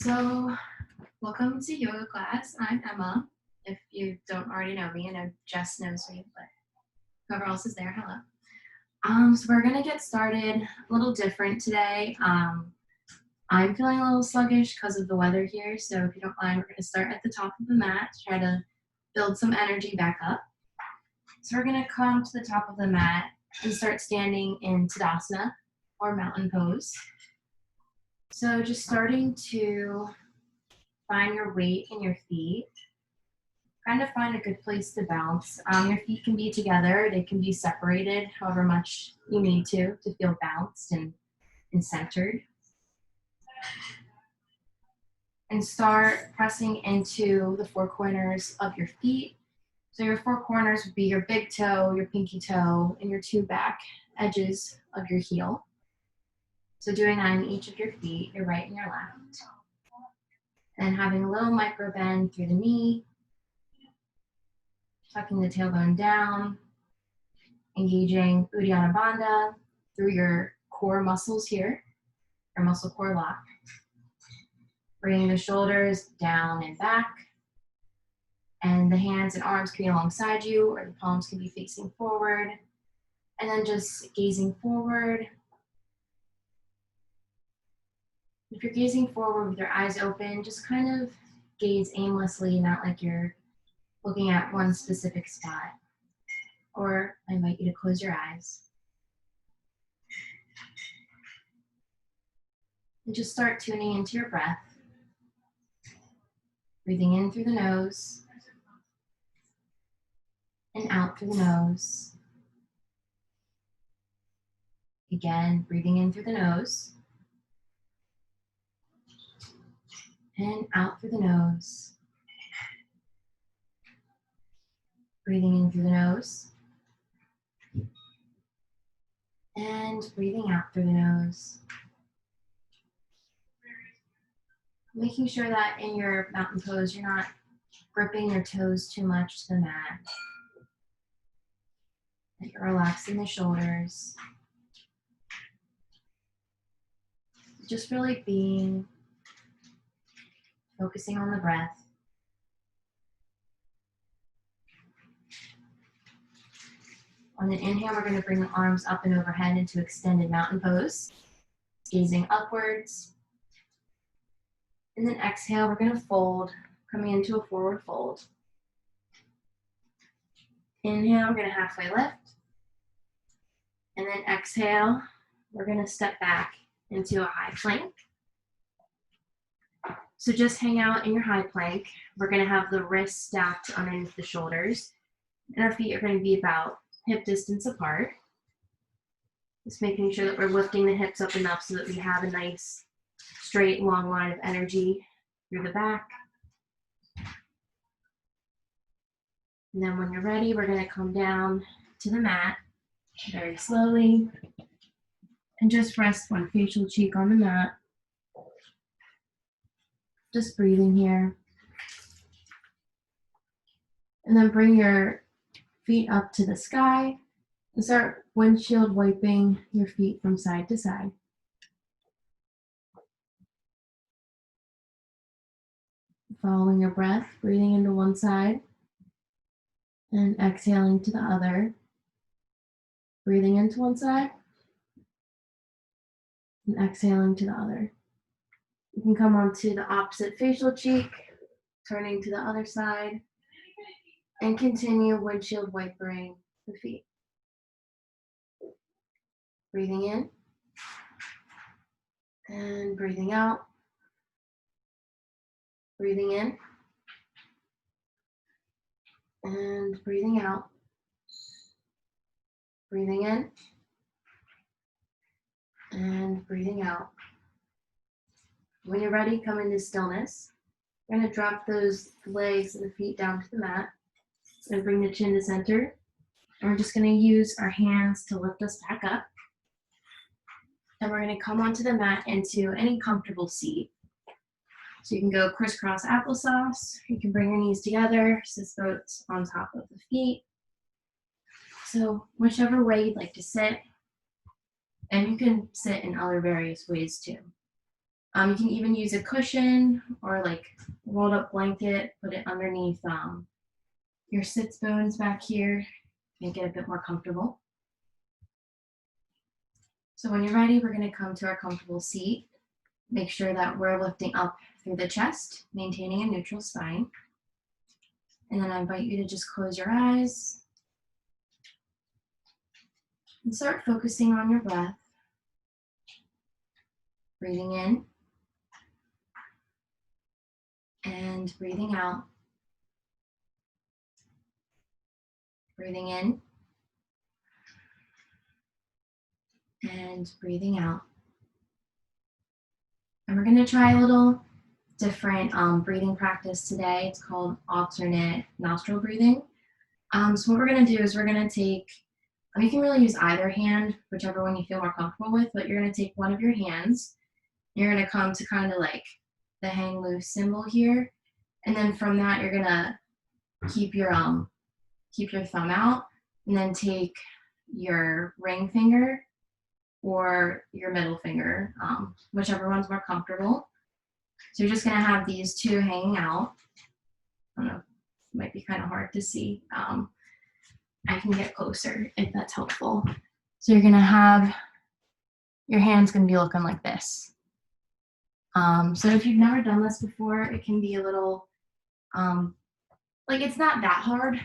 So, welcome to yoga class. I'm Emma. If you don't already know me, I know Jess knows me, but whoever else is there, hello. So we're gonna get started a little different today. I'm feeling a little sluggish because of the weather here, so if you don't mind, we're gonna start at the top of the mat to try to build some energy back up. So we're gonna come to the top of the mat and start standing in Tadasana or mountain pose. So just starting to find your weight in your feet. Kind of find a good place to bounce. Your feet can be together, they can be separated however much you need to feel bounced and centered. And start pressing into the four corners of your feet. So your four corners would be your big toe, your pinky toe, and your two back edges of your heel. So doing that in each of your feet, your right and your left. And having a little micro bend through the knee, tucking the tailbone down, engaging Uddiyana Bandha through your core muscles here, your muscle core lock. Bringing the shoulders down and back, and the hands and arms can be alongside you, or the palms can be facing forward, and then just gazing forward. If you're gazing forward with your eyes open, just kind of gaze aimlessly, not like you're looking at one specific spot. Or I invite you to close your eyes. And just start tuning into your breath. Breathing in through the nose and out through the nose. Again, breathing in through the nose and out through the nose. Breathing in through the nose and breathing out through the nose. Making sure that in your mountain pose, you're not gripping your toes too much to the mat. That you're relaxing the shoulders. Just really being, focusing on the breath. On an inhale, we're going to bring the arms up and overhead into extended mountain pose, gazing upwards. And then exhale, we're going to fold, coming into a forward fold. Inhale, we're going to halfway lift. And then exhale, we're going to step back into a high plank. So just hang out in your high plank. We're going to have the wrists stacked underneath the shoulders. And our feet are going to be about hip distance apart. Just making sure that we're lifting the hips up enough so that we have a nice straight long line of energy through the back. And then when you're ready, we're going to come down to the mat very slowly and just rest one facial cheek on the mat. Just breathing here. And then bring your feet up to the sky and start windshield wiping your feet from side to side. Following your breath, breathing into one side and exhaling to the other. Breathing into one side and exhaling to the other. You can come onto the opposite facial cheek, turning to the other side, and continue windshield wiping the feet. Breathing in and breathing out. Breathing in and breathing out. Breathing in and breathing out. When you're ready, come into stillness. We're going to drop those legs and the feet down to the mat and bring the chin to center. And we're just going to use our hands to lift us back up. And we're going to come onto the mat into any comfortable seat. So you can go crisscross applesauce. You can bring your knees together, sit both on top of the feet. So whichever way you'd like to sit. And you can sit in other various ways too. You can even use a cushion or like rolled up blanket, put it underneath your sits bones back here, make it a bit more comfortable. So when you're ready, we're going to come to our comfortable seat. Make sure that we're lifting up through the chest, maintaining a neutral spine. And then I invite you to just close your eyes and start focusing on your breath. Breathing in and breathing out. Breathing in and breathing out. And we're going to try a little different breathing practice today. It's called alternate nostril breathing. So what we're going to do is we're going to take, you can really use either hand, whichever one you feel more comfortable with, but you're going to take one of your hands. You're going to come to kind of like the hang loose symbol here. And then from that, you're going to keep your thumb out and then take your ring finger or your middle finger, whichever one's more comfortable. So you're just going to have these two hanging out. I don't know, it might be kind of hard to see. I can get closer if that's helpful. So you're going to have your hands going to be looking like this. So if you've never done this before, it can be a little, like it's not that hard,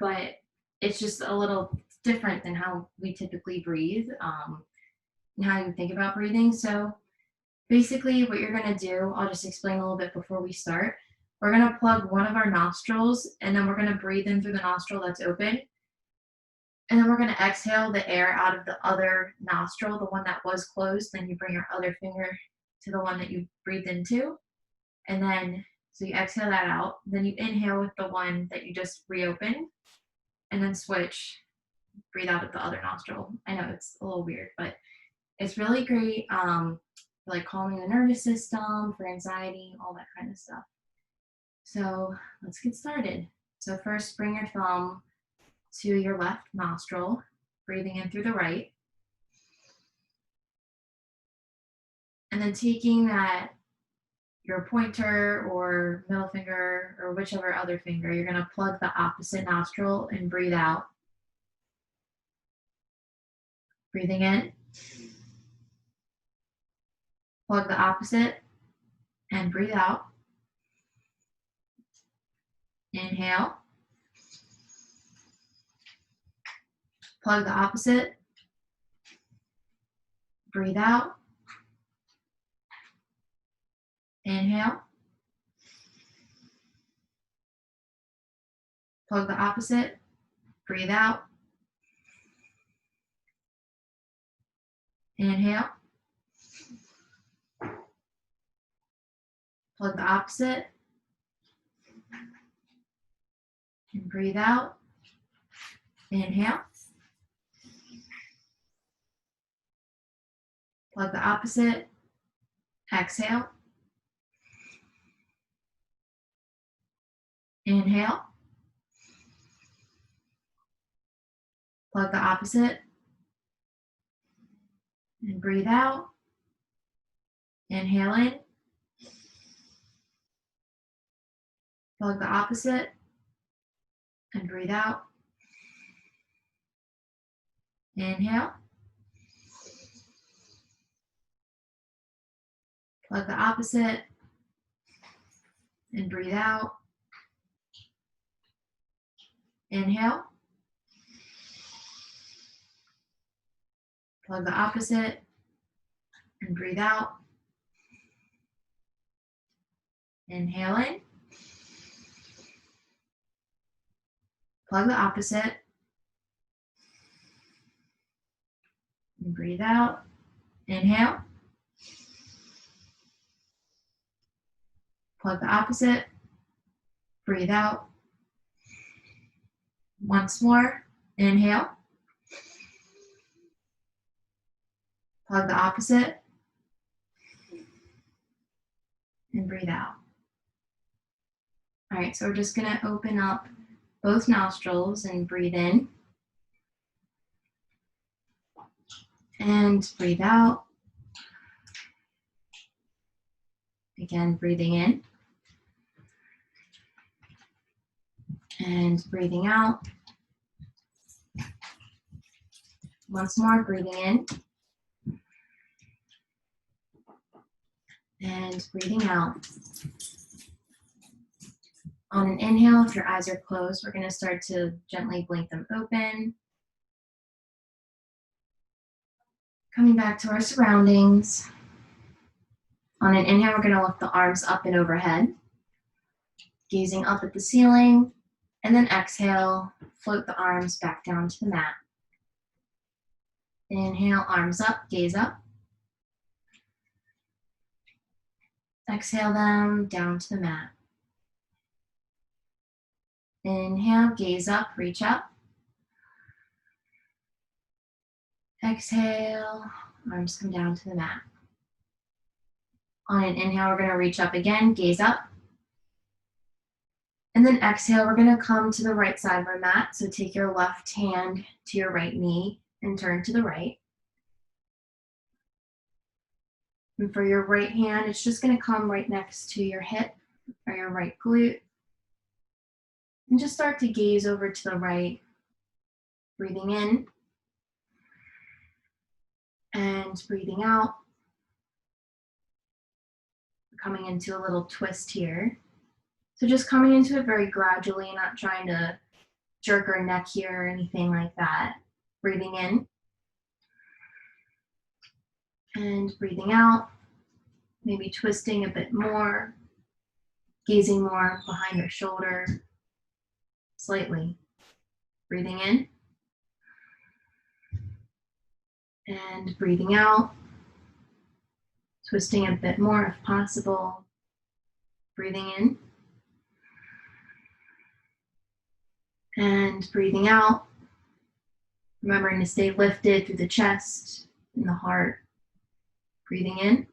but it's just a little different than how we typically breathe and how you think about breathing. So basically what you're going to do, I'll just explain a little bit before we start. We're going to plug one of our nostrils and then we're going to breathe in through the nostril that's open. And then we're going to exhale the air out of the other nostril, the one that was closed. Then you bring your other finger to the one that you breathed into. And then, so you exhale that out. Then you inhale with the one that you just reopened. And then switch, breathe out of the other nostril. I know it's a little weird, but it's really great for like calming the nervous system, for anxiety, all that kind of stuff. So let's get started. So first, bring your thumb to your left nostril, breathing in through the right. And then taking that, your pointer or middle finger or whichever other finger, you're going to plug the opposite nostril and breathe out. Breathing in. Plug the opposite and breathe out. Inhale. Plug the opposite. Breathe out. Inhale. Plug the opposite. Breathe out. Inhale. Plug the opposite. And breathe out. Inhale. Plug the opposite. Exhale. Inhale. Plug the opposite. And breathe out. Inhale in. Plug the opposite. And breathe out. Inhale. Plug the opposite. And breathe out. Inhale. Plug the opposite. And breathe out. Inhale in. Plug the opposite. And breathe out. Inhale. Plug the opposite. Breathe out. Once more. Inhale. Plug the opposite. And breathe out. All right, so we're just going to open up both nostrils and breathe in. And breathe out. Again, breathing in and breathing out. Once more, breathing in and breathing out. On an inhale, if your eyes are closed, we're going to start to gently blink them open. Coming back to our surroundings. On an inhale, we're going to lift the arms up and overhead, gazing up at the ceiling, and then exhale, float the arms back down to the mat. Inhale, arms up, gaze up. Exhale them down to the mat. Inhale, gaze up, reach up. Exhale, arms come down to the mat. On an inhale, we're going to reach up again, gaze up. And then exhale, we're going to come to the right side of our mat. So take your left hand to your right knee and turn to the right. And for your right hand, it's just going to come right next to your hip or your right glute. And just start to gaze over to the right, breathing in and breathing out. Coming into a little twist here. So just coming into it very gradually, not trying to jerk our neck here or anything like that. Breathing in and breathing out, maybe twisting a bit more, gazing more behind our shoulder, slightly. Breathing in and breathing out, twisting a bit more if possible. Breathing in and breathing out, remembering to stay lifted through the chest and the heart. Breathing in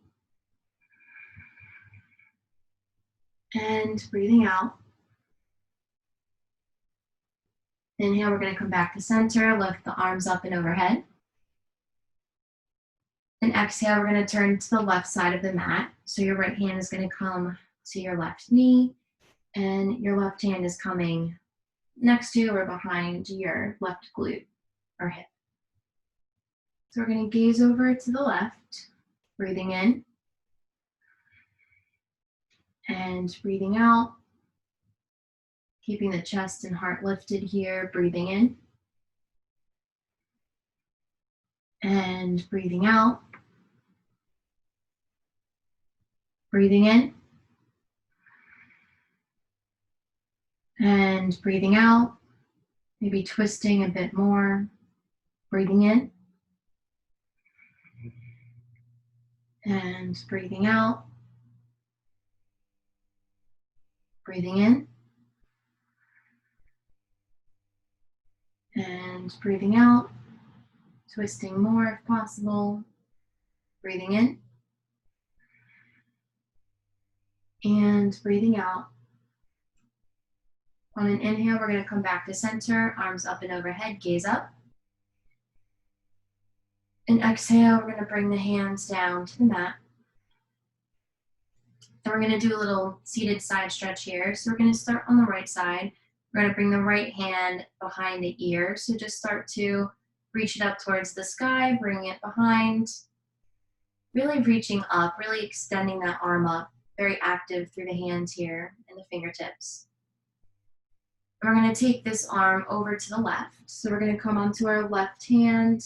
and breathing out. Inhale, we're going to come back to center, lift the arms up and overhead. And exhale, we're going to turn to the left side of the mat. So your right hand is going to come to your left knee, and your left hand is coming next to or behind your left glute or hip. So we're going to gaze over to the left, breathing in and breathing out, keeping the chest and heart lifted here, breathing in and breathing out, breathing in and breathing out, maybe twisting a bit more, breathing in and breathing out, breathing in and breathing out, twisting more if possible, breathing in and breathing out. On an inhale, we're going to come back to center, arms up and overhead, gaze up. And exhale, we're going to bring the hands down to the mat. And we're going to do a little seated side stretch here. So we're going to start on the right side. We're going to bring the right hand behind the ear. So just start to reach it up towards the sky, bring it behind, really reaching up, really extending that arm up, very active through the hands here and the fingertips. We're going to take this arm over to the left. So we're going to come onto our left hand.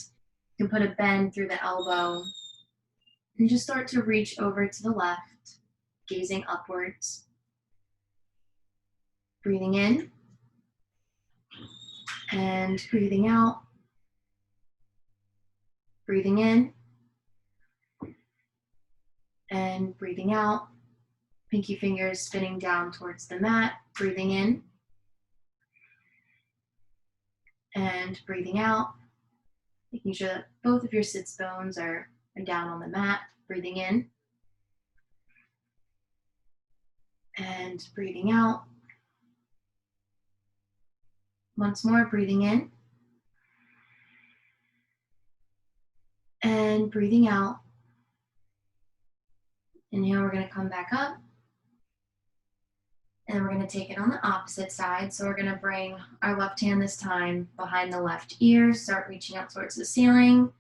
You can put a bend through the elbow and just start to reach over to the left, gazing upwards. Breathing in and breathing out. Breathing in and breathing out. Pinky fingers spinning down towards the mat. Breathing in and breathing out, making sure that both of your sits bones are down on the mat. Breathing in and breathing out. Once more, breathing in and breathing out. Inhale, we're going to come back up. And we're going to take it on the opposite side. So we're going to bring our left hand this time behind the left ear, start reaching out towards the ceiling,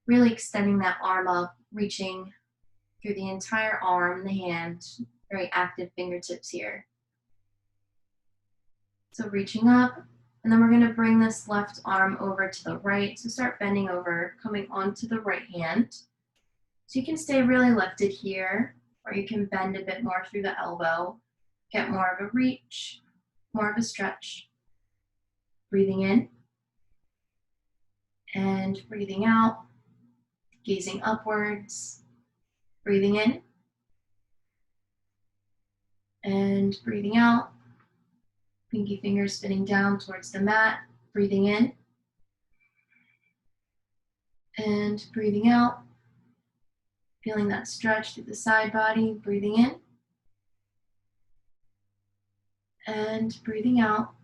really extending that arm up, reaching through the entire arm, the hand, very active fingertips here. So reaching up, and then we're going to bring this left arm over to the right. So start bending over, coming onto the right hand. So you can stay really lifted here, or you can bend a bit more through the elbow, get more of a reach, more of a stretch. Breathing in and breathing out, gazing upwards, breathing in and breathing out. Pinky fingers spinning down towards the mat, breathing in and breathing out. Feeling that stretch through the side body, breathing in and breathing out.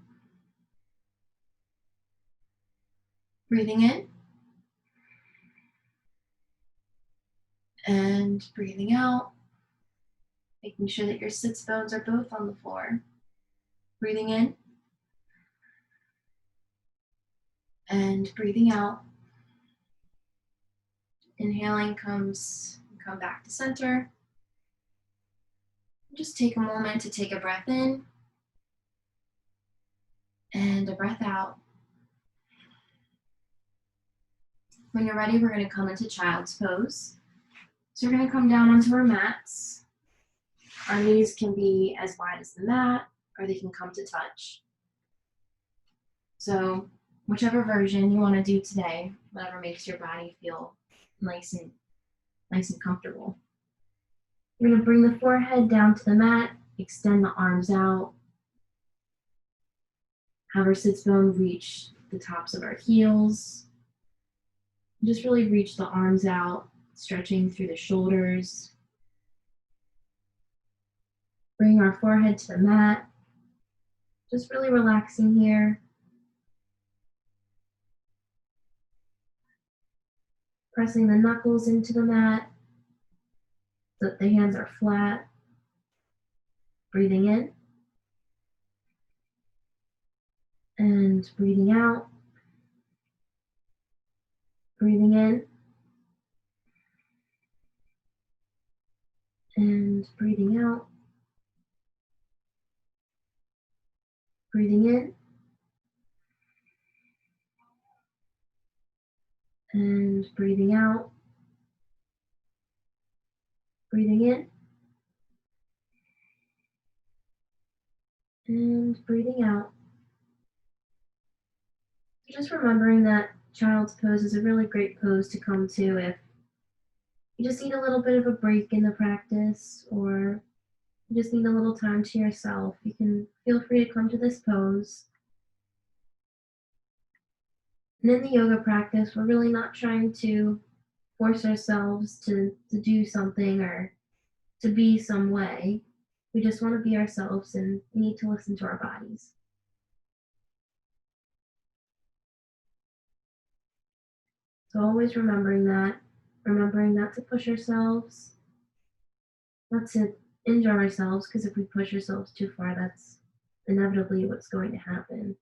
Breathing in and breathing out. Making sure that your sits bones are both on the floor. Breathing in and breathing out. Inhaling, come back to center. Just take a moment to take a breath in and a breath out. When you're ready, we're going to come into child's pose. So we're going to come down onto our mats. Our knees can be as wide as the mat, or they can come to touch. So whichever version you want to do today, whatever makes your body feel nice and comfortable. We're going to bring the forehead down to the mat, extend the arms out, have our sits bone reach the tops of our heels. Just really reach the arms out, stretching through the shoulders. Bring our forehead to the mat, just really relaxing here. Pressing the knuckles into the mat so that the hands are flat. Breathing in and breathing out. Breathing in and breathing out. Breathing in and breathing out. Breathing in and breathing out. Just remembering that child's pose is a really great pose to come to if you just need a little bit of a break in the practice, or you just need a little time to yourself. You can feel free to come to this pose. And in the yoga practice, we're really not trying to force ourselves to do something or to be some way. We just want to be ourselves, and we need to listen to our bodies. So always remembering not to push ourselves, not to injure ourselves, because if we push ourselves too far, that's inevitably what's going to happen.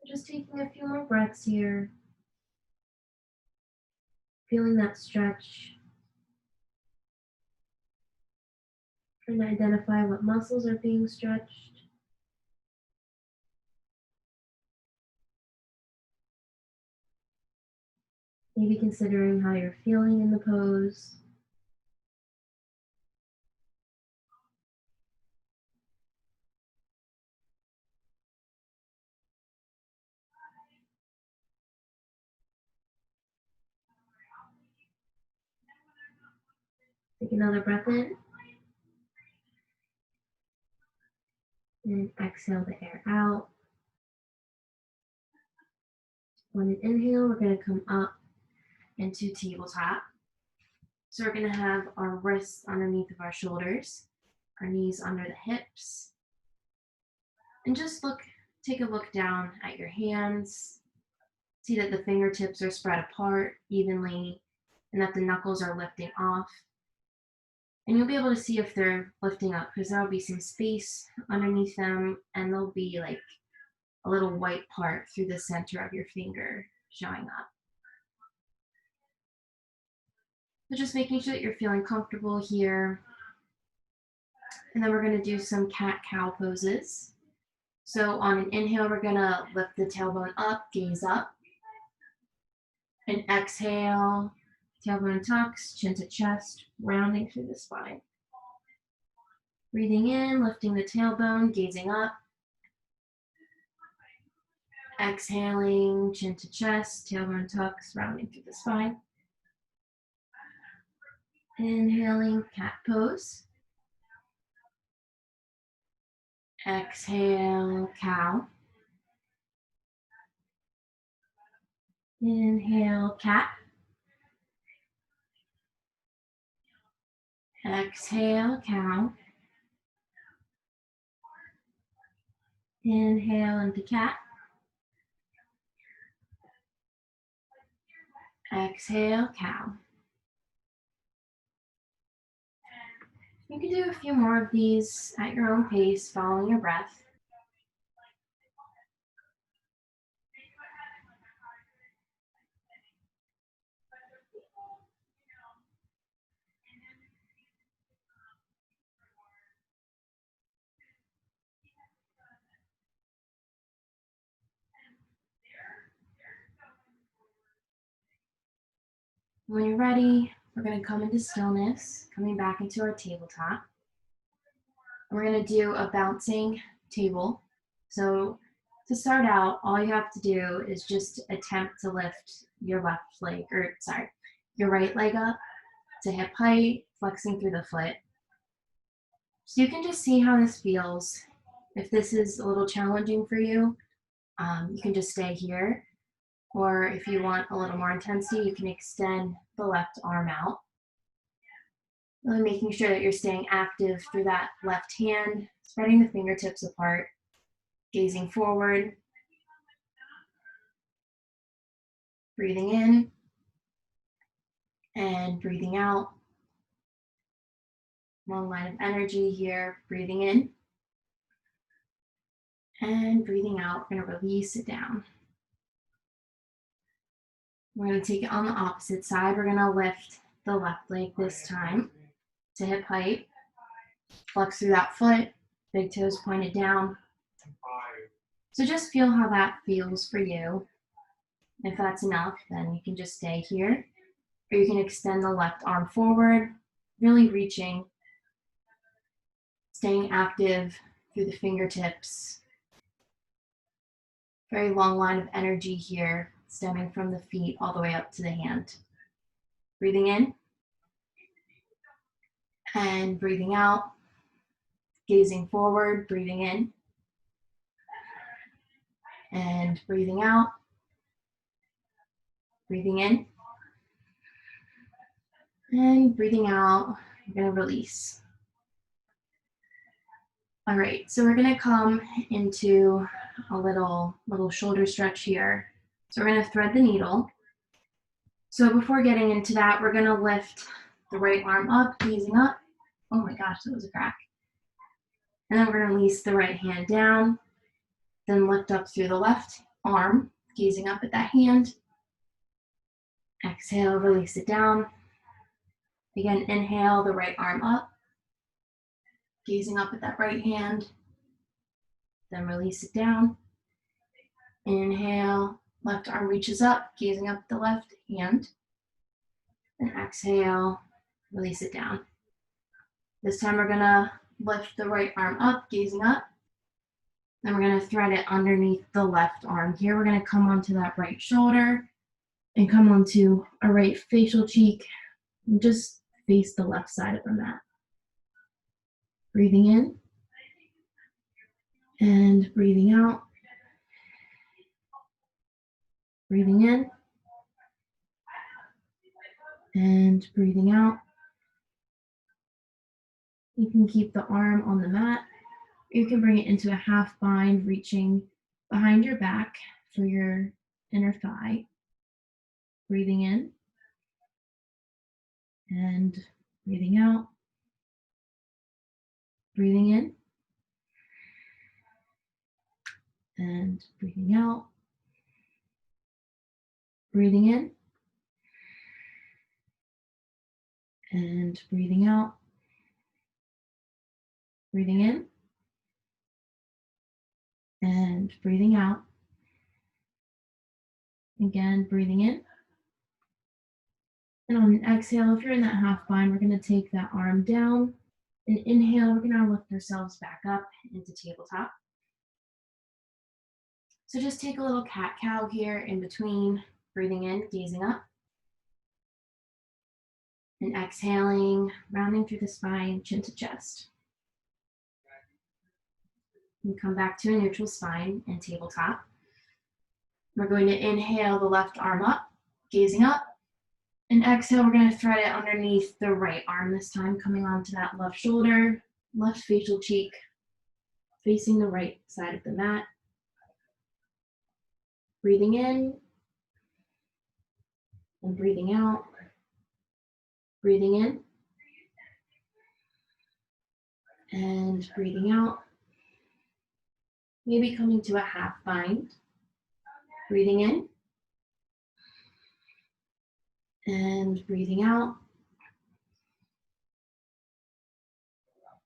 Just taking a few more breaths here, feeling that stretch, trying to identify what muscles are being stretched. Maybe considering how you're feeling in the pose. Take another breath in. And exhale the air out. On an inhale, we're going to come up into tabletop. So we're going to have our wrists underneath of our shoulders, our knees under the hips. And just take a look down at your hands. See that the fingertips are spread apart evenly and that the knuckles are lifting off. And you'll be able to see if they're lifting up because there'll be some space underneath them and there'll be like a little white part through the center of your finger showing up. So just making sure that you're feeling comfortable here. And then we're going to do some cat-cow poses. So on an inhale, we're going to lift the tailbone up, gaze up. An exhale, tailbone tucks, chin to chest, rounding through the spine. Breathing in, lifting the tailbone, gazing up. Exhaling, chin to chest, tailbone tucks, rounding through the spine. Inhaling, cat pose. Exhale, cow. Inhale, cat. Exhale, cow. Inhale into cat. Exhale, cow. You can do a few more of these at your own pace, following your breath. When you're ready, we're going to come into stillness, coming back into our tabletop. We're going to do a bouncing table. So to start out, all you have to do is just attempt to lift your your right leg up to hip height, flexing through the foot. So you can just see how this feels. If this is a little challenging for you, you can just stay here. Or if you want a little more intensity, you can extend the left arm out. Really making sure that you're staying active through that left hand, spreading the fingertips apart, gazing forward, breathing in and breathing out. Long line of energy here, breathing in and breathing out. We're going to release it down. We're going to take it on the opposite side. We're going to lift the left leg this time to hip height. Flex through that foot, big toes pointed down. So just feel how that feels for you. If that's enough, then you can just stay here. Or you can extend the left arm forward, really reaching, staying active through the fingertips. Very long line of energy here, stemming from the feet all the way up to the hand. Breathing in and breathing out, gazing forward, breathing in and breathing out, breathing in and breathing out. We're going to release. All right, so we're going to come into a little shoulder stretch here. So we're going to thread the needle. So before getting into that, we're going to lift the right arm up, gazing up. Oh my gosh, that was a crack. And then we're going to release the right hand down, then lift up through the left arm, gazing up at that hand. Exhale, release it down. Again, inhale the right arm up, gazing up at that right hand, then release it down. Inhale, left arm reaches up, gazing up at the left hand. And exhale, release it down. This time we're gonna lift the right arm up, gazing up. Then we're gonna thread it underneath the left arm. Here we're gonna come onto that right shoulder and come onto a right facial cheek and just face the left side of the mat. Breathing in and breathing out. Breathing in and breathing out. You can keep the arm on the mat. You can bring it into a half bind, reaching behind your back for your inner thigh. Breathing in and breathing out. Breathing in and breathing out. Breathing in and breathing out. Breathing in and breathing out. Again, breathing in. And on an exhale, if you're in that half bind, we're going to take that arm down. And inhale, we're going to lift ourselves back up into tabletop. So just take a little cat-cow here in between, breathing in, gazing up. And exhaling, rounding through the spine, chin to chest. And come back to a neutral spine and tabletop. We're going to inhale the left arm up, gazing up. And exhale, we're going to thread it underneath the right arm this time, coming onto that left shoulder, left facial cheek, facing the right side of the mat. Breathing in and breathing out. Breathing in and breathing out. Maybe coming to a half bind. Breathing in and breathing out.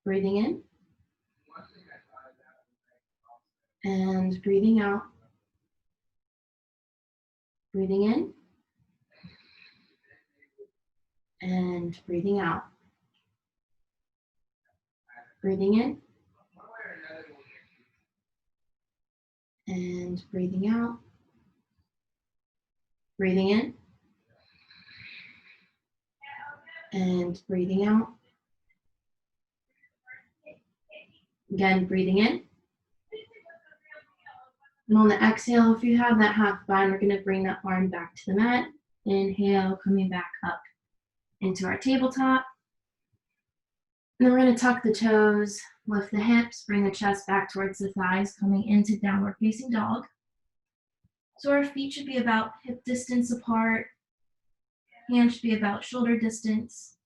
Breathing in and breathing out. Breathing in and breathing out. Breathing in and breathing out. Breathing in and breathing out. Again, breathing in. And on the exhale, if you have that half bind, we're going to bring that arm back to the mat. Inhale, coming back up into our tabletop. And then we're going to tuck the toes, lift the hips, bring the chest back towards the thighs, coming into downward facing dog. So our feet should be about hip distance apart. Hands should be about shoulder distance.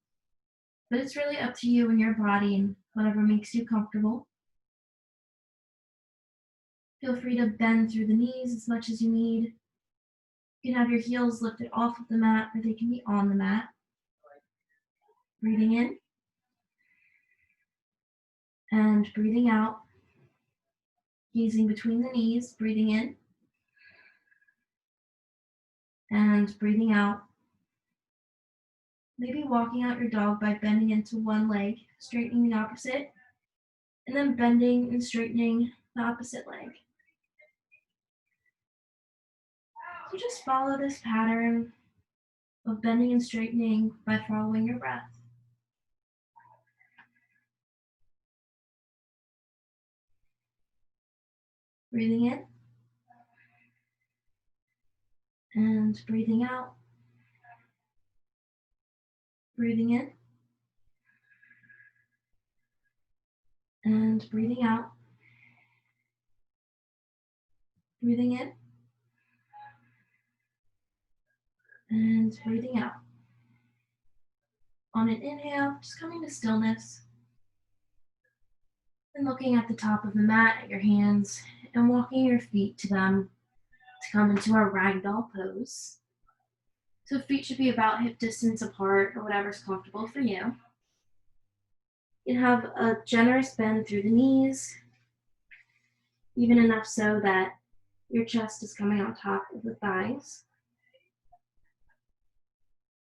But it's really up to you and your body and whatever makes you comfortable. Feel free to bend through the knees as much as you need. You can have your heels lifted off of the mat, or they can be on the mat. Breathing in and breathing out. Gazing between the knees, breathing in and breathing out. Maybe walking out your dog by bending into one leg, straightening the opposite, and then bending and straightening the opposite leg. So just follow this pattern of bending and straightening by following your breath. Breathing in and breathing out. Breathing in and breathing out. Breathing in and breathing out. On an inhale, just coming to stillness and looking at the top of the mat at your hands and walking your feet to them to come into our ragdoll pose. So feet should be about hip distance apart or whatever's comfortable for you. You can have a generous bend through the knees, even enough so that your chest is coming on top of the thighs.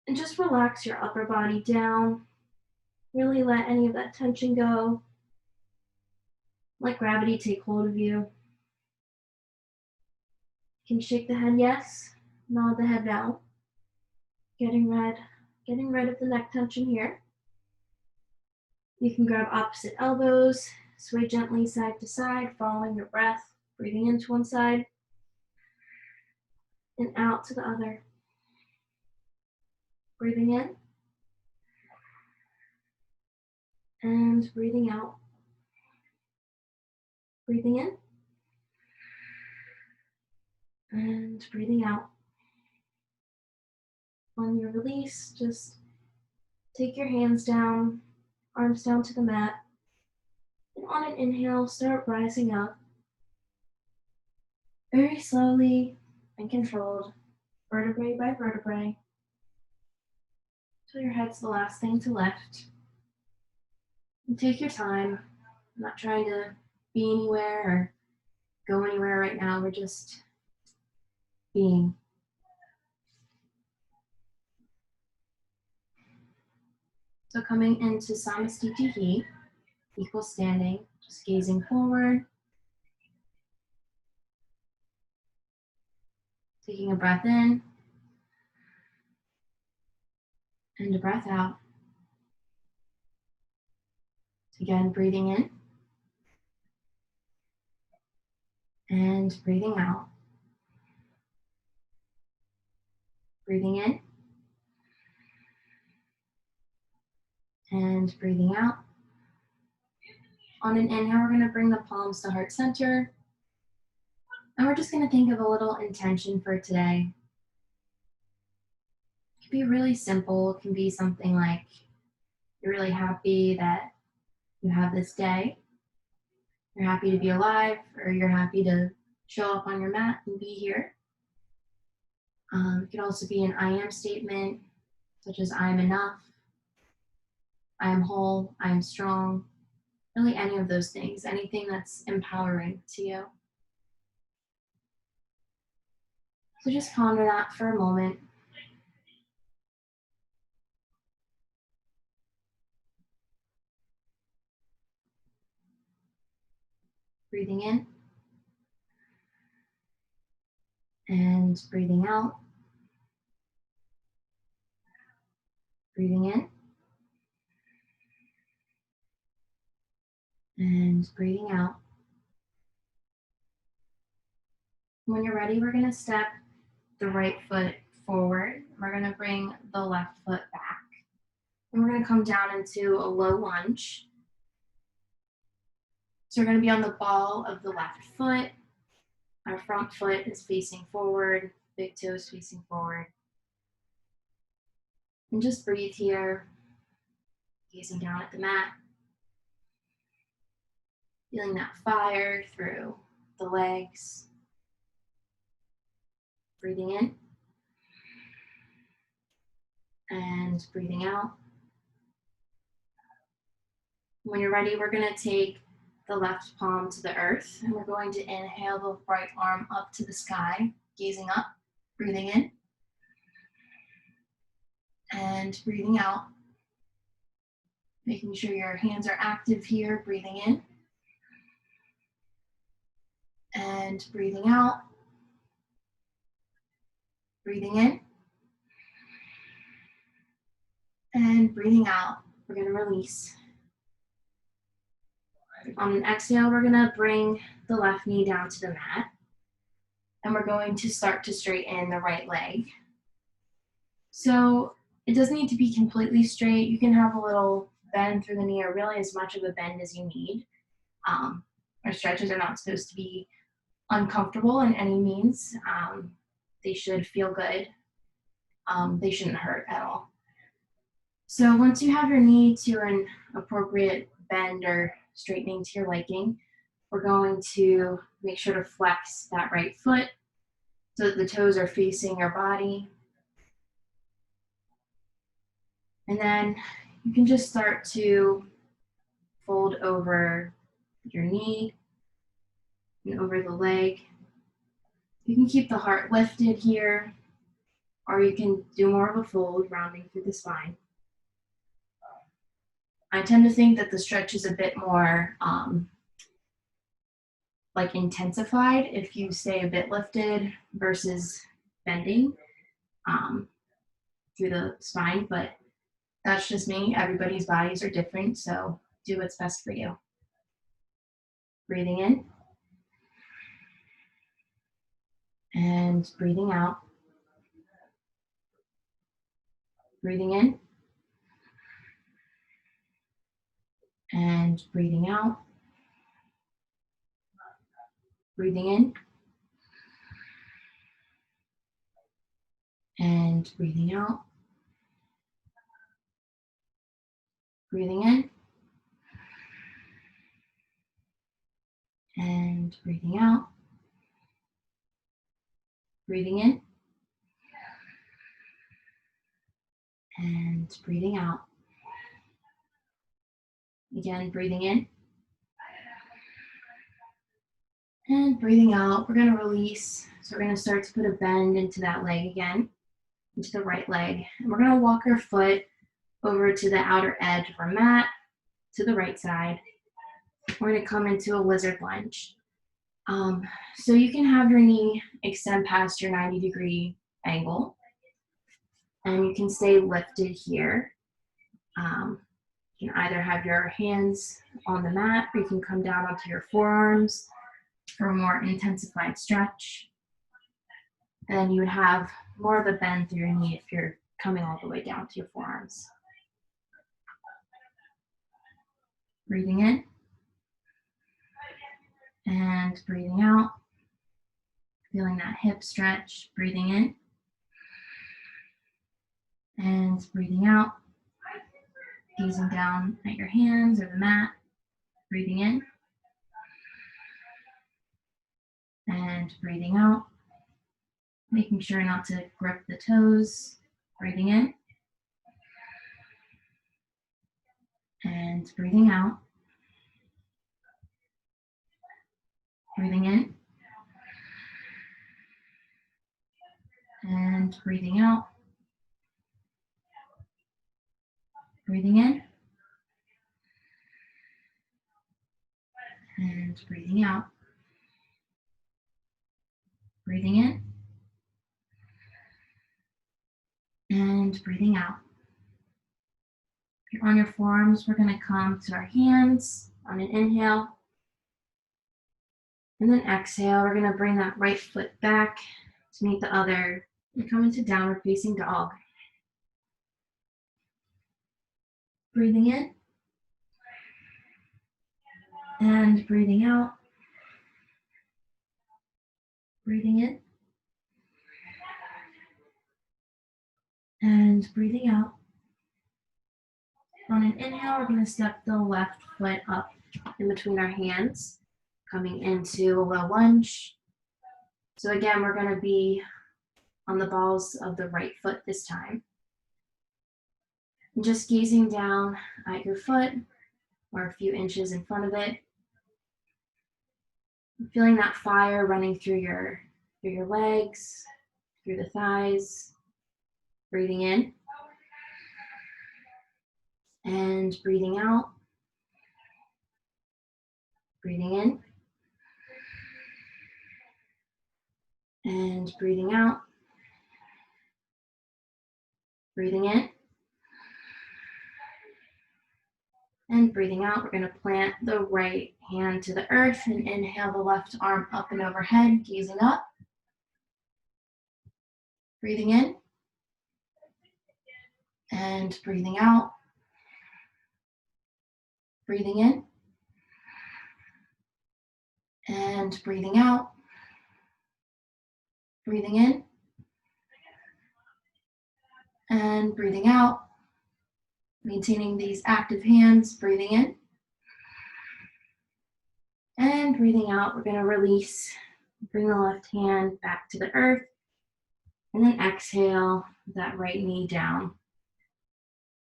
And just relax your upper body down. Really let any of that tension go. Let gravity take hold of you. You can shake the head yes, nod the head no. Getting rid of the neck tension here. You can grab opposite elbows, sway gently side to side, following your breath, breathing into one side and out to the other. Breathing in and breathing out. Breathing in And breathing out. On your release, just take your hands down, arms down to the mat. And on an inhale, start rising up very slowly and controlled, vertebrae by vertebrae, till your head's the last thing to lift. And take your time. I'm not trying to be anywhere or go anywhere right now. We're just being. So coming into Samasthiti, equal standing, just gazing forward. Taking a breath in and a breath out. Again, breathing in and breathing out. Breathing in and breathing out. On an inhale, we're going to bring the palms to heart center. And we're just going to think of a little intention for today. It can be really simple. It can be something like you're really happy that you have this day. You're happy to be alive, or you're happy to show up on your mat and be here. It could also be an I am statement, such as I am enough, I am whole, I am strong. Really any of those things, anything that's empowering to you. So just ponder that for a moment. Breathing in and breathing out. Breathing in and breathing out. When you're ready, we're going to step the right foot forward. We're going to bring the left foot back. And we're going to come down into a low lunge. So we're going to be on the ball of the left foot. Our front foot is facing forward, big toe is facing forward. And just breathe here, gazing down at the mat. Feeling that fire through the legs. Breathing in and breathing out. When you're ready, we're going to take the left palm to the earth, and we're going to inhale the right arm up to the sky, gazing up, breathing in and breathing out. Making sure your hands are active here, breathing in and breathing out. Breathing in and breathing out. We're going to release. On an exhale, we're going to bring the left knee down to the mat. And we're going to start to straighten the right leg. So it doesn't need to be completely straight. You can have a little bend through the knee, or really as much of a bend as you need. Our stretches are not supposed to be uncomfortable in any means. They should feel good. They shouldn't hurt at all. So once you have your knee to an appropriate bend or straightening to your liking, we're going to make sure to flex that right foot so that the toes are facing your body. And then you can just start to fold over your knee and over the leg. You can keep the heart lifted here, or you can do more of a fold, rounding through the spine. I tend to think that the stretch is a bit more like intensified if you stay a bit lifted versus bending through the spine, but that's just me. Everybody's bodies are different, so do what's best for you. Breathing in and breathing out. Breathing in and breathing out. Breathing in And breathing out. Breathing in. And breathing out. Breathing in. And breathing out. Again, breathing in. And breathing out. We're going to release. So we're going to start to put a bend into that leg again, into the right leg. And we're going to walk our foot over to the outer edge of our mat, to the right side. We're going to come into a lizard lunge. So you can have your knee extend past your 90-degree angle, and you can stay lifted here. You can either have your hands on the mat, or you can come down onto your forearms for a more intensified stretch. And then you would have more of a bend through your knee if you're coming all the way down to your forearms. Breathing in. And breathing out. Feeling that hip stretch. Breathing in. And breathing out. Gazing down at your hands or the mat. Breathing in. And breathing out. Making sure not to grip the toes. Breathing in. And breathing out. Breathing in. And breathing out. Breathing in. And breathing out. Breathing in. And breathing out. If you're on your forearms, we're going to come to our hands on an inhale. And then exhale, we're going to bring that right foot back to meet the other and come into downward facing dog. Breathing in. And breathing out. Breathing in. And breathing out. On an inhale, we're going to step the left foot up in between our hands, coming into a low lunge. So again, we're going to be on the balls of the right foot this time. And just gazing down at your foot or a few inches in front of it. Feeling that fire running through your legs, through the thighs. Breathing in. And breathing out. Breathing in. And breathing out. Breathing in. And breathing out. We're going to plant the right hand to the earth and inhale the left arm up and overhead, gazing up. Breathing in. And breathing out. Breathing in. And breathing out. Breathing in. And breathing out. Maintaining these active hands, breathing in. And breathing out, we're going to release. Bring the left hand back to the earth. And then exhale that right knee down.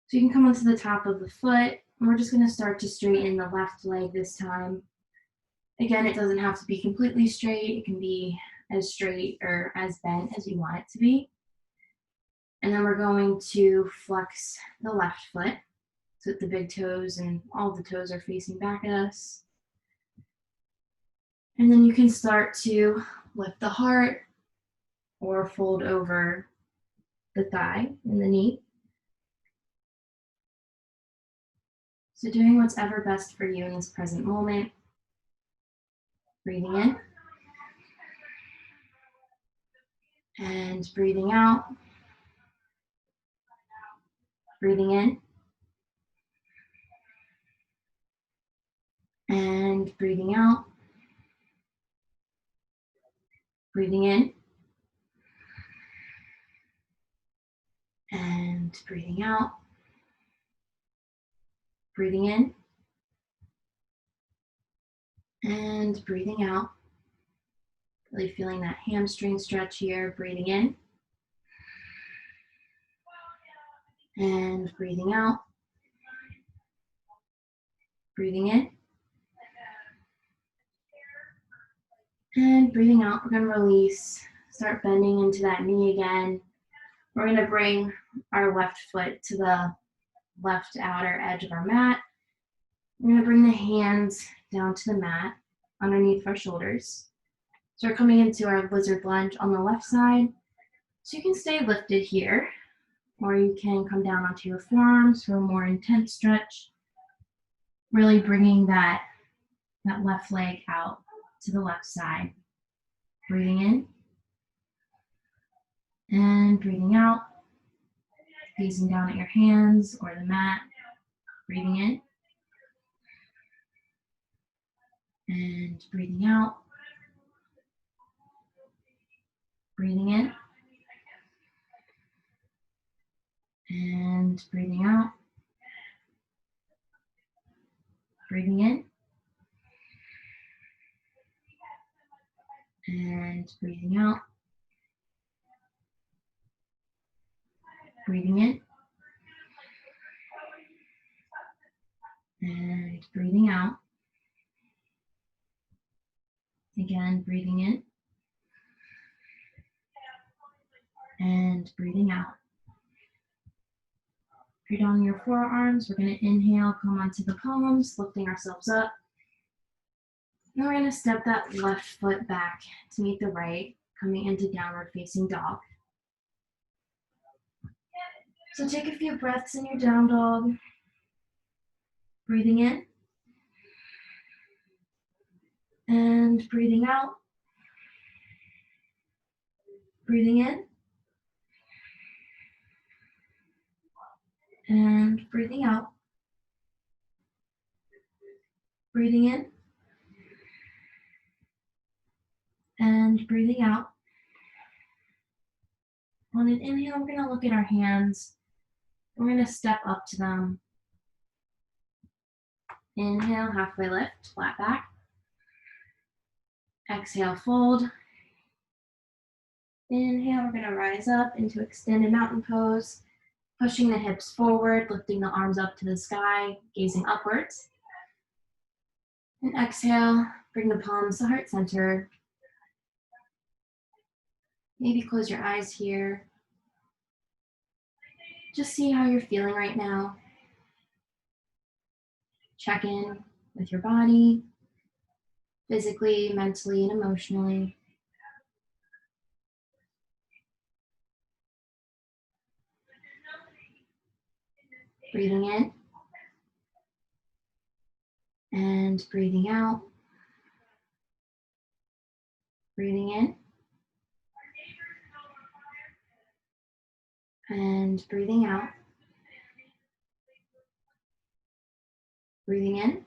So you can come onto the top of the foot. And we're just going to start to straighten the left leg this time. Again, it doesn't have to be completely straight. It can be as straight or as bent as you want it to be. And then we're going to flex the left foot so that the big toes and all the toes are facing back at us. And then you can start to lift the heart or fold over the thigh and the knee. So doing what's ever best for you in this present moment. Breathing in. And breathing out. Breathing in. And breathing out. Breathing in. And breathing out. Breathing in. And breathing out. Really feeling that hamstring stretch here. Breathing in. And breathing out. Breathing in. And breathing out, we're gonna release. Start bending into that knee again. We're gonna bring our left foot to the left outer edge of our mat. We're gonna bring the hands down to the mat underneath our shoulders. So we're coming into our lizard lunge on the left side. So you can stay lifted here, or you can come down onto your forearms for a more intense stretch. Really bringing that left leg out to the left side. Breathing in and breathing out. Gazing down at your hands or the mat. Breathing in and breathing out. Breathing in and breathing out. Breathing in and breathing out. Breathing in and breathing out. Again, breathing in and breathing out. If you're down in your forearms, we're going to inhale, come onto the palms, lifting ourselves up. And we're going to step that left foot back to meet the right, coming into downward facing dog. So take a few breaths in your down dog. Breathing in and breathing out. Breathing in and breathing out. Breathing in and breathing out. On an inhale, we're going to look at our hands. We're going to step up to them. Inhale, halfway lift, flat back. Exhale, fold. Inhale, we're going to rise up into extended mountain pose, pushing the hips forward, lifting the arms up to the sky, gazing upwards. And exhale, bring the palms to heart center. Maybe close your eyes here. Just see how you're feeling right now. Check in with your body, physically, mentally, and emotionally. Breathing in and breathing out. Breathing in and breathing out. Breathing in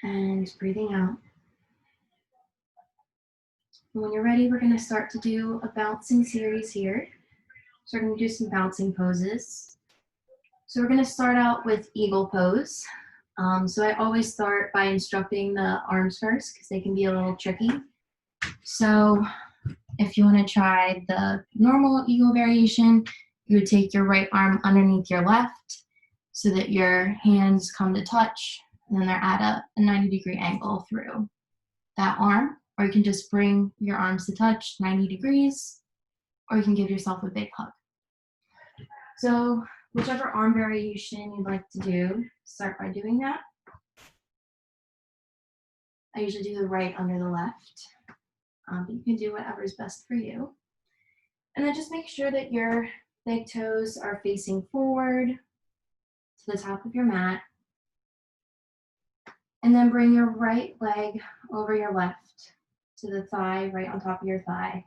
and breathing out. And when you're ready, we're going to start to do a bouncing series here. So we're going to do some bouncing poses. So we're going to start out with eagle pose. So I always start by instructing the arms first because they can be a little tricky. So if you want to try the normal eagle variation, you would take your right arm underneath your left so that your hands come to touch, and then they're at a 90-degree angle through that arm. Or you can just bring your arms to touch 90 degrees, or you can give yourself a big hug. So whichever arm variation you'd like to do, start by doing that. I usually do the right under the left, but you can do whatever's best for you. And then just make sure that your big toes are facing forward to the top of your mat. And then bring your right leg over your left to the thigh, right on top of your thigh.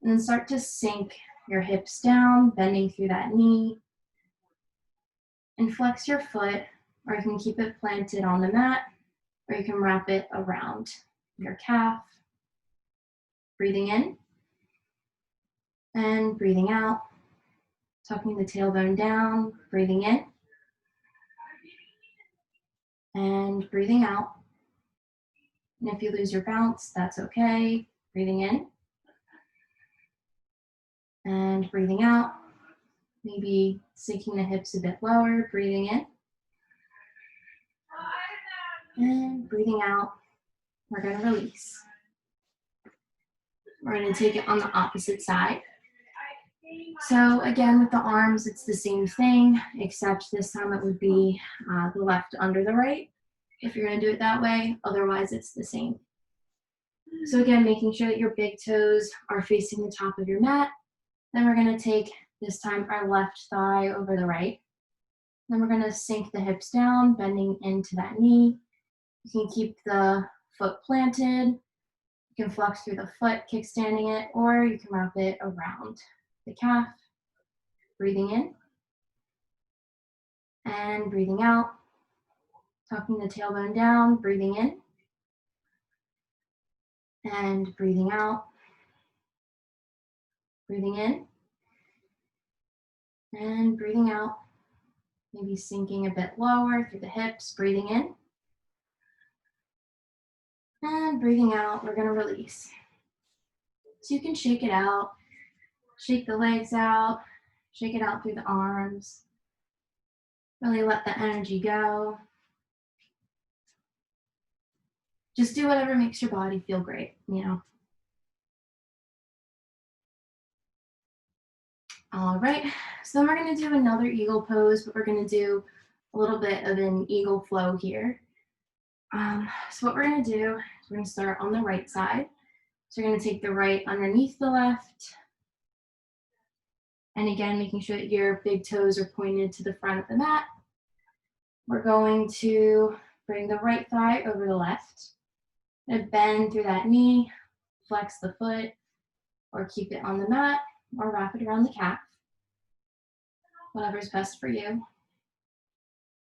And then start to sink your hips down, bending through that knee. And flex your foot, or you can keep it planted on the mat, or you can wrap it around your calf. Breathing in And breathing out, tucking the tailbone down, breathing in. And breathing out. And if you lose your bounce, that's okay. Breathing in. And breathing out. Maybe sinking the hips a bit lower, breathing in. And breathing out. We're going to release. We're going to take it on the opposite side. So again, with the arms, it's the same thing, except this time it would be the left under the right, if you're going to do it that way. Otherwise, it's the same. So again, making sure that your big toes are facing the top of your mat. Then we're going to take, this time, our left thigh over the right. Then we're going to sink the hips down, bending into that knee. You can keep the foot planted. You can flex through the foot, kickstanding it, or you can wrap it around the calf. Breathing in. And breathing out. Tucking the tailbone down, breathing in. And breathing out. Breathing in. And breathing out. Maybe sinking a bit lower through the hips, breathing in. And breathing out, we're gonna release. So you can shake it out, shake the legs out, shake it out through the arms. Really let the energy go. Just do whatever makes your body feel great, you know. All right, so then we're gonna do another eagle pose, but we're gonna do a little bit of an eagle flow here. So what we're gonna do is we're gonna start on the right side. So we're gonna take the right underneath the left. And again, making sure that your big toes are pointed to the front of the mat. We're going to bring the right thigh over the left. And bend through that knee, flex the foot, or keep it on the mat, or wrap it around the calf. Whatever's best for you. And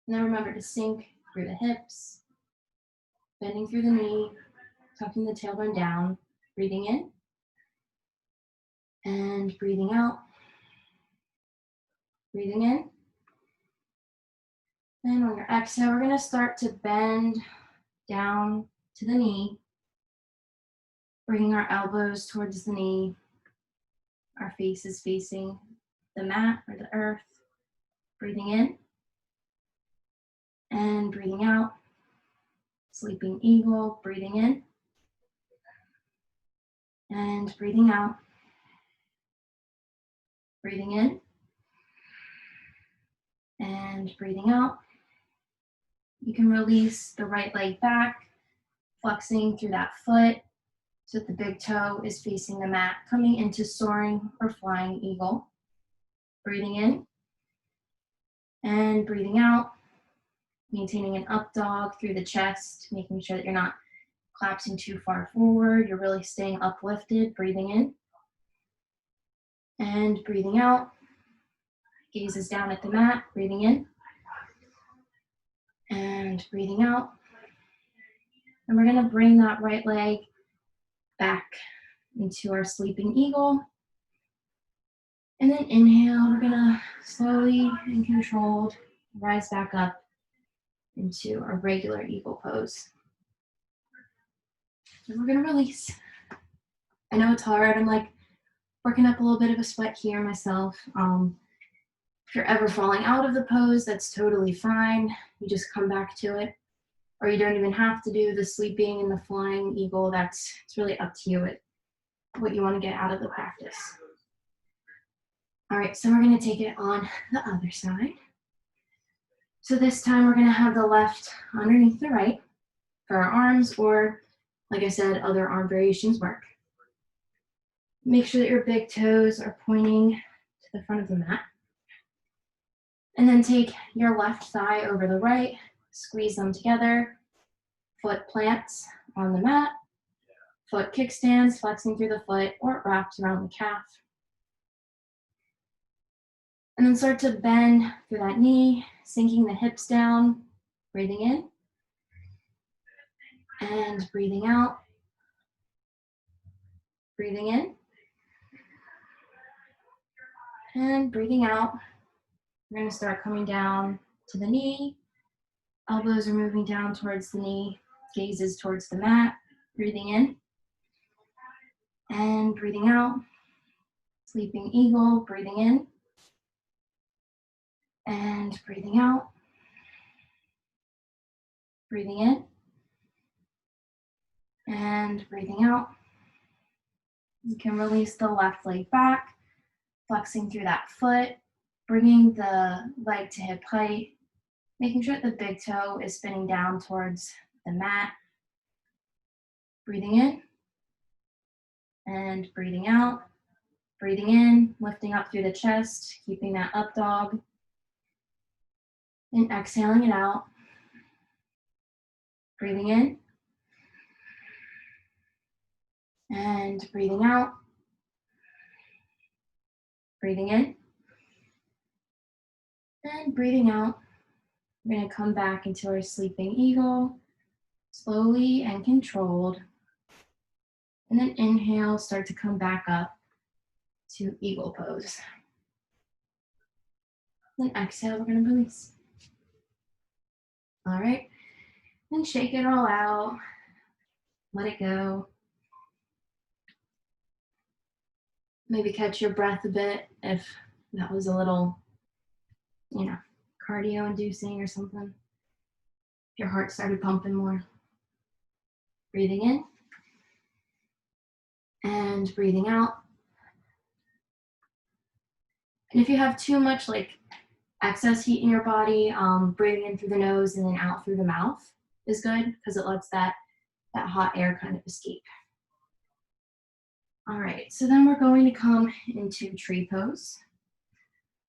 then remember to sink through the hips, bending through the knee, tucking the tailbone down, breathing in, and breathing out. Breathing in. And on your exhale, we're gonna start to bend down to the knee, bringing our elbows towards the knee. Our face is facing the mat or the earth. Breathing in and breathing out. Sleeping eagle, breathing in and breathing out. Breathing in and breathing out. You can release the right leg back, flexing through that foot so that the big toe is facing the mat, coming into soaring or flying eagle. Breathing in and breathing out, maintaining an up dog through the chest, making sure that you're not collapsing too far forward. You're really staying uplifted. Breathing in and breathing out. Gaze is down at the mat. Breathing in and breathing out. And we're going to bring that right leg back into our sleeping eagle. And then inhale, we're going to slowly and controlled rise back up into our regular eagle pose. And we're going to release. I know it's hard. I'm like working up a little bit of a sweat here myself. If you're ever falling out of the pose, that's totally fine. You just come back to it. Or you don't even have to do the sleeping and the flying eagle. It's really up to you what you want to get out of the practice. All right, so we're going to take it on the other side. So this time we're going to have the left underneath the right for our arms, or like I said, other arm variations work. Make sure that your big toes are pointing to the front of the mat. And then take your left thigh over the right, squeeze them together, foot plants on the mat, foot kickstands, flexing through the foot, or wrapped around the calf. And then start to bend through that knee, sinking the hips down, breathing in, and breathing out, breathing in, And breathing out, we're going to start coming down to the knee. Elbows are moving down towards the knee, gazes towards the mat. Breathing in and breathing out. Sleeping eagle, breathing in and breathing out. Breathing in and breathing out. You can release the left leg back, flexing through that foot, bringing the leg to hip height, making sure that the big toe is spinning down towards the mat. Breathing in and breathing out. Breathing in, lifting up through the chest, keeping that up dog. And exhaling it out. Breathing in and breathing out. Breathing in and breathing out. We're going to come back into our sleeping eagle, slowly and controlled. And then inhale, start to come back up to eagle pose. Then exhale, we're going to release. All right, then shake it all out. Let it go. Maybe catch your breath a bit if that was a little, cardio inducing or something. If your heart started pumping more. Breathing in and breathing out. And if you have too much excess heat in your body, breathing in through the nose and then out through the mouth is good because it lets that hot air kind of escape. All right, so then we're going to come into tree pose.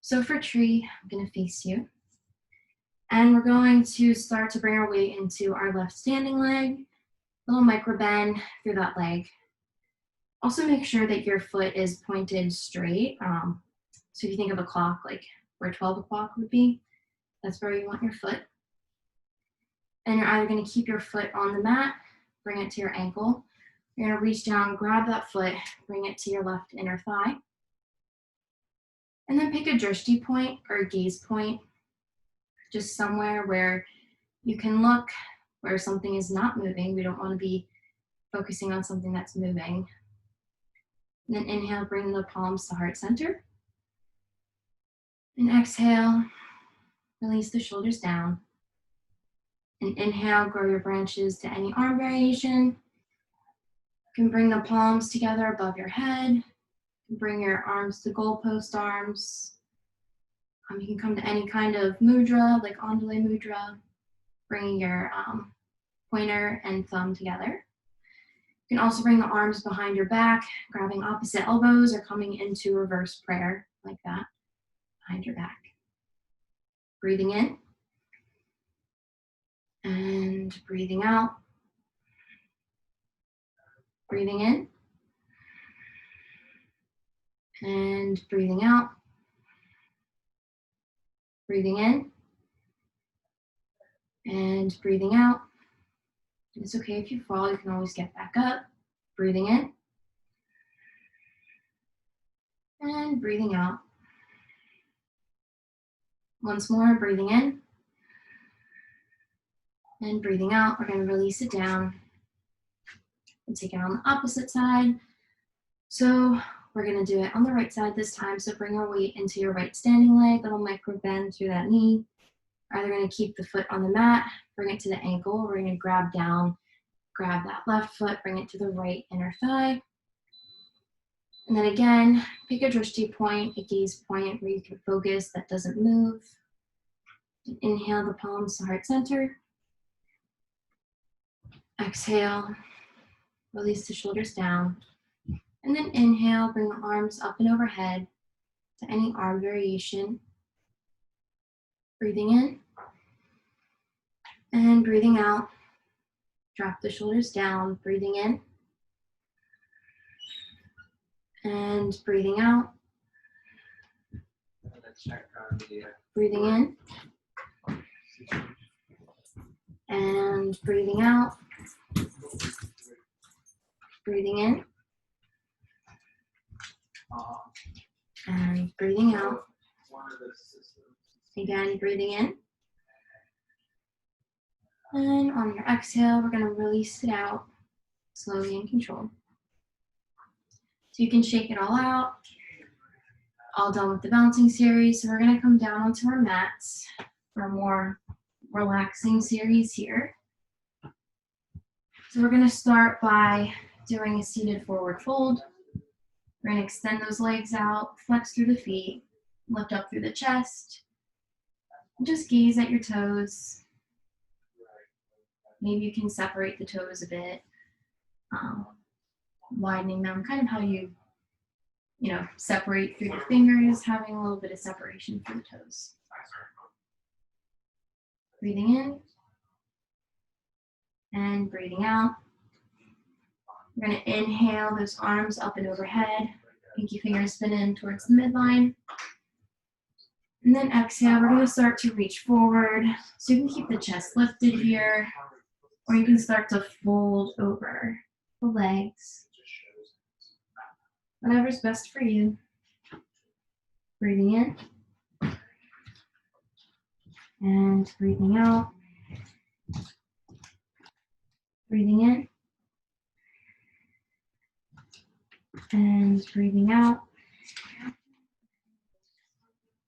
So for tree, I'm going to face you. And we're going to start to bring our weight into our left standing leg, little micro bend through that leg. Also make sure that your foot is pointed straight. So if you think of a clock, like where 12 o'clock would be, that's where you want your foot. And you're either going to keep your foot on the mat, bring it to your ankle. You're going to reach down, grab that foot, bring it to your left inner thigh. And then pick a drishti point or a gaze point, just somewhere where you can look where something is not moving. We don't want to be focusing on something that's moving. And then inhale, bring the palms to heart center. And exhale, release the shoulders down. And inhale, grow your branches to any arm variation. You can bring the palms together above your head. Bring your arms to goalpost arms. You can come to any kind of mudra, like Andale Mudra, bringing your pointer and thumb together. You can also bring the arms behind your back, grabbing opposite elbows or coming into reverse prayer like that, behind your back. Breathing in and breathing out. Breathing in and breathing out. Breathing in and breathing out. It's okay if you fall, you can always get back up. Breathing in and breathing out. Once more, breathing in and breathing out. We're going to release it down and take it on the opposite side. So we're going to do it on the right side this time. So bring our weight into your right standing leg, little micro bend through that knee. We're either going to keep the foot on the mat, bring it to the ankle. We're going to grab down, grab that left foot, bring it to the right inner thigh. And then again, pick a drishti point, a gaze point where you can focus that doesn't move. Inhale the palms to heart center. Exhale, release the shoulders down. And then inhale, bring the arms up and overhead to any arm variation. Breathing in and breathing out. Drop the shoulders down, breathing in and breathing out. Breathing in and breathing out. Breathing in And breathing out. Again, breathing in. And on your exhale, we're going to release it out slowly and controlled. So you can shake it all out. All done with the bouncing series. So we're going to come down onto our mats for a more relaxing series here. So we're going to start by doing a seated forward fold. We're going to extend those legs out, flex through the feet, lift up through the chest. Just gaze at your toes. Maybe you can separate the toes a bit, widening them, kind of how you separate through the fingers, having a little bit of separation through the toes. Breathing in and breathing out. We're going to inhale those arms up and overhead, pinky fingers spin in towards the midline. And then exhale, we're going to start to reach forward. So you can keep the chest lifted here, or you can start to fold over the legs. Whatever's best for you. Breathing in and breathing out. Breathing in and breathing out.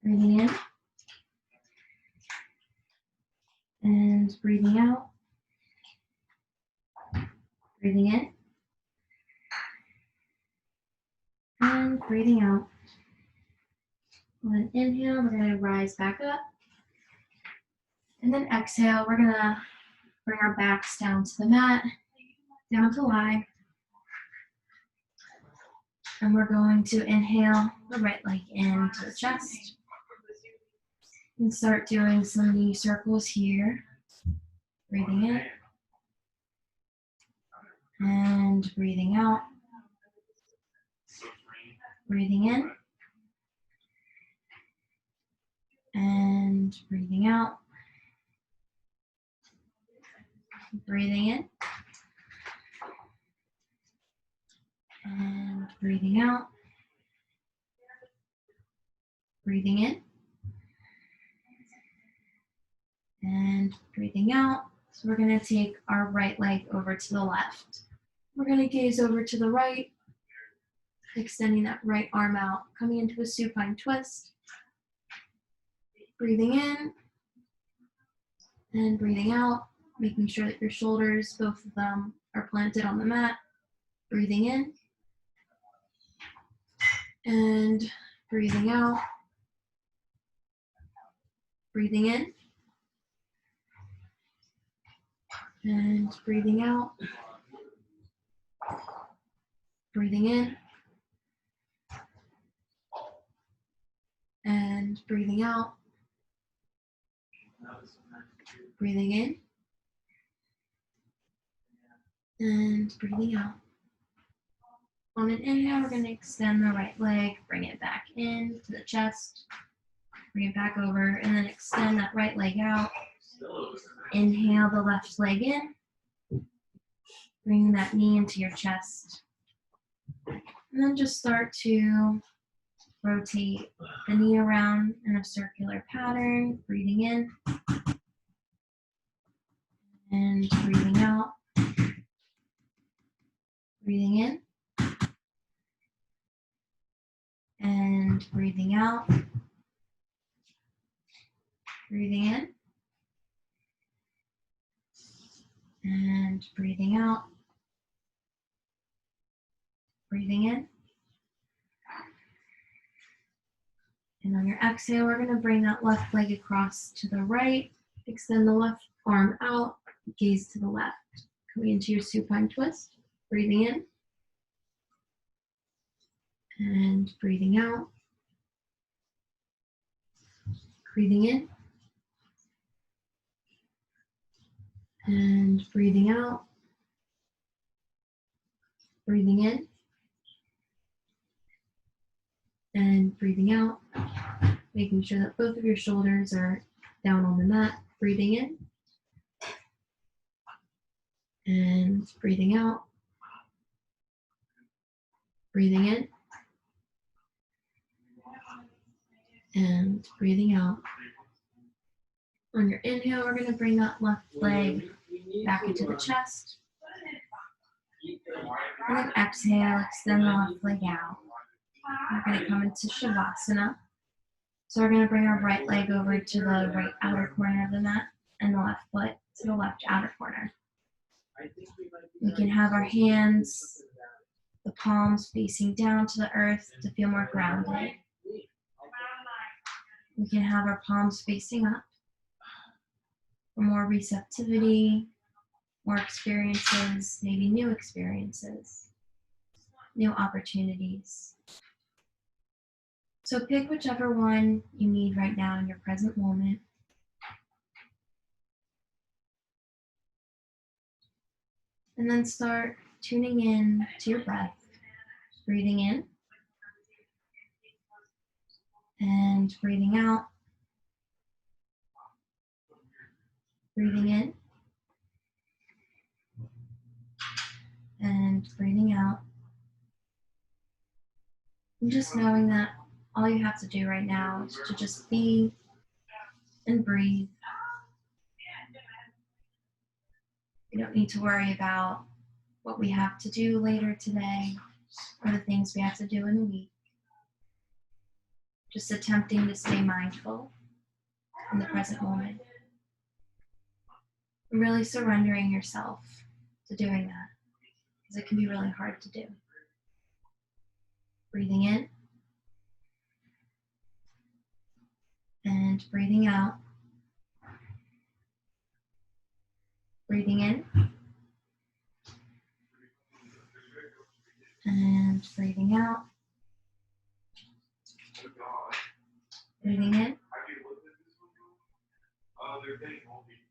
Breathing in and breathing out. Breathing in and breathing out. On an inhale, we're going to rise back up. And then exhale, we're going to bring our backs down to the mat, down to lie. And we're going to inhale the right leg into the chest. And start doing some knee circles here. Breathing in and breathing out. Breathing in and breathing out. Breathing in and breathing out. Breathing in and breathing out. So we're going to take our right leg over to the left. We're going to gaze over to the right, extending that right arm out, coming into a supine twist. Breathing in and breathing out, making sure that your shoulders, both of them, are planted on the mat. Breathing in and breathing out. Breathing in and breathing out. Breathing in and breathing out. Breathing in and breathing out. On an inhale, we're going to extend the right leg, bring it back in to the chest, bring it back over, and then extend that right leg out. Inhale the left leg in, bringing that knee into your chest. And then just start to rotate the knee around in a circular pattern, breathing in and breathing out. Breathing in and breathing out. Breathing in and breathing out. Breathing in. And on your exhale, we're going to bring that left leg across to the right. Extend the left arm out, gaze to the left. Coming into your supine twist. Breathing in and breathing out. Breathing in and breathing out. Breathing in and breathing out. Making sure that both of your shoulders are down on the mat. Breathing in and breathing out. Breathing in And breathing out. On your inhale, we're going to bring that left leg back into the chest. And then exhale, extend the left leg out. We're going to come into Shavasana. So we're going to bring our right leg over to the right outer corner of the mat and the left foot to the left outer corner. We can have our hands, the palms facing down to the earth to feel more grounded. We can have our palms facing up for more receptivity, more experiences, maybe new experiences, new opportunities. So pick whichever one you need right now in your present moment. And then start tuning in to your breath, breathing in and breathing out, breathing in and breathing out. And just knowing that all you have to do right now is to just be and breathe. You don't need to worry about what we have to do later today or the things we have to do in the week. Just attempting to stay mindful in the present moment. And really surrendering yourself to doing that, because it can be really hard to do. Breathing in and breathing out. Breathing in and breathing out. Breathing in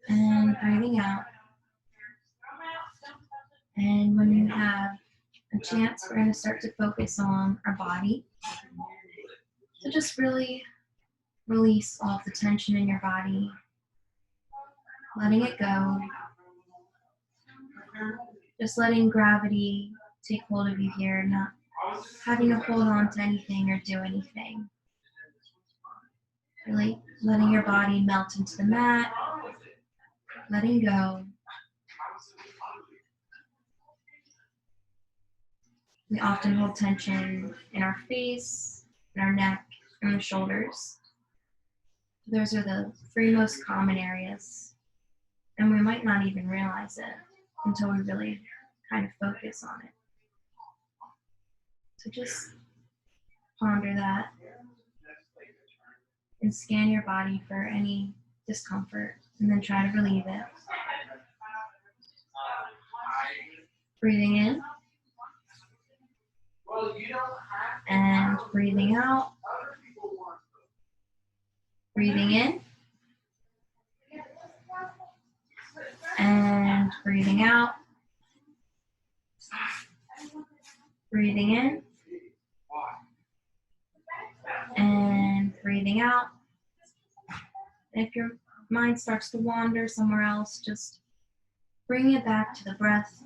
and breathing out. And when you have a chance, we're going to start to focus on our body. So just really release all of the tension in your body, letting it go. Just letting gravity take hold of you here, not having to hold on to anything or do anything. Really letting your body melt into the mat, letting go. We often hold tension in our face, in our neck, and the shoulders. Those are the three most common areas, and we might not even realize it until we really kind of focus on it. So just ponder that and scan your body for any discomfort, and then try to relieve it. Breathing in and breathing out. Breathing in and breathing out. Breathing in and breathing out. And if your mind starts to wander somewhere else, just bring it back to the breath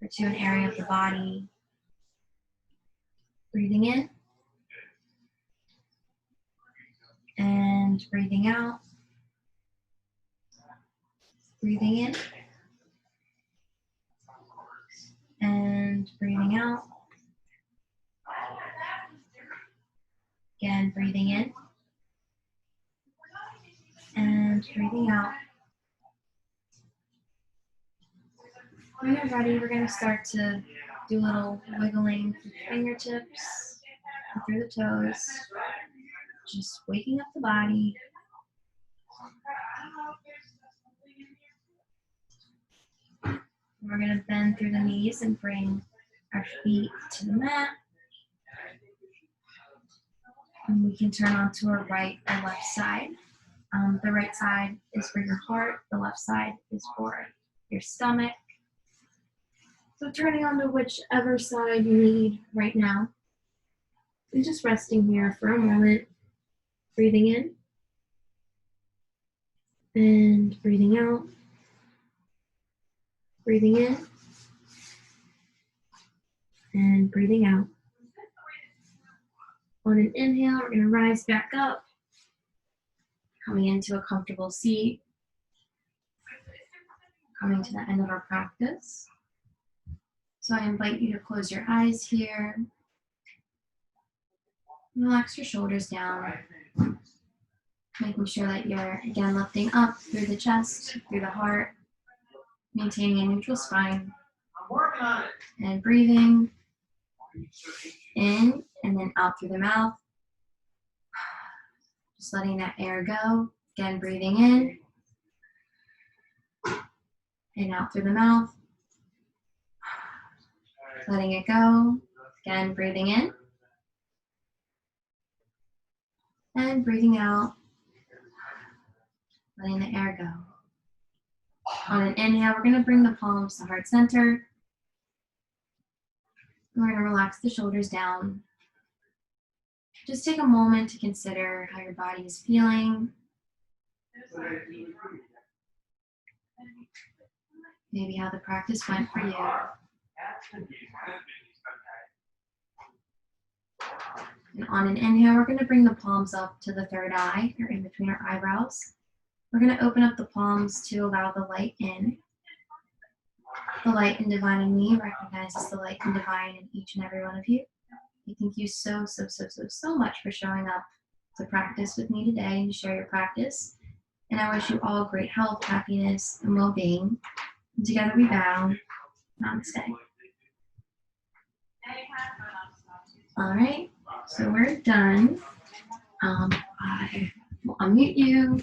or to an area of the body. Breathing in and breathing out. Breathing in and breathing out. Again, breathing in and breathing out. When you're ready, we're going to start to do a little wiggling through the fingertips and through the toes. Just waking up the body. We're going to bend through the knees and bring our feet to the mat. And we can turn onto our right or left side. The right side is for your heart. The left side is for your stomach. So turning onto whichever side you need right now. And just resting here for a moment. Breathing in. And breathing out. Breathing in. And breathing out. On an inhale, we're going to rise back up, coming into a comfortable seat, coming to the end of our practice. So I invite you to close your eyes here. Relax your shoulders down, making sure that you're, again, lifting up through the chest, through the heart, maintaining a neutral spine, and breathing in and then out through the mouth. Just letting that air go. Again, breathing in and out through the mouth. Letting it go. Again, breathing in and breathing out. Letting the air go. On an inhale, we're going to bring the palms to heart center. We're going to relax the shoulders down. Just take a moment to consider how your body is feeling. Maybe how the practice went for you. And on an inhale, we're going to bring the palms up to the third eye, or in between our eyebrows. We're going to open up the palms to allow the light in. The light and divine in me recognizes the light and divine in each and every one of you. I thank you so much for showing up to practice with me today and to share your practice. And I wish you all great health, happiness, and well-being. And together we bow. Namaste. All right, so we're done. I will unmute you.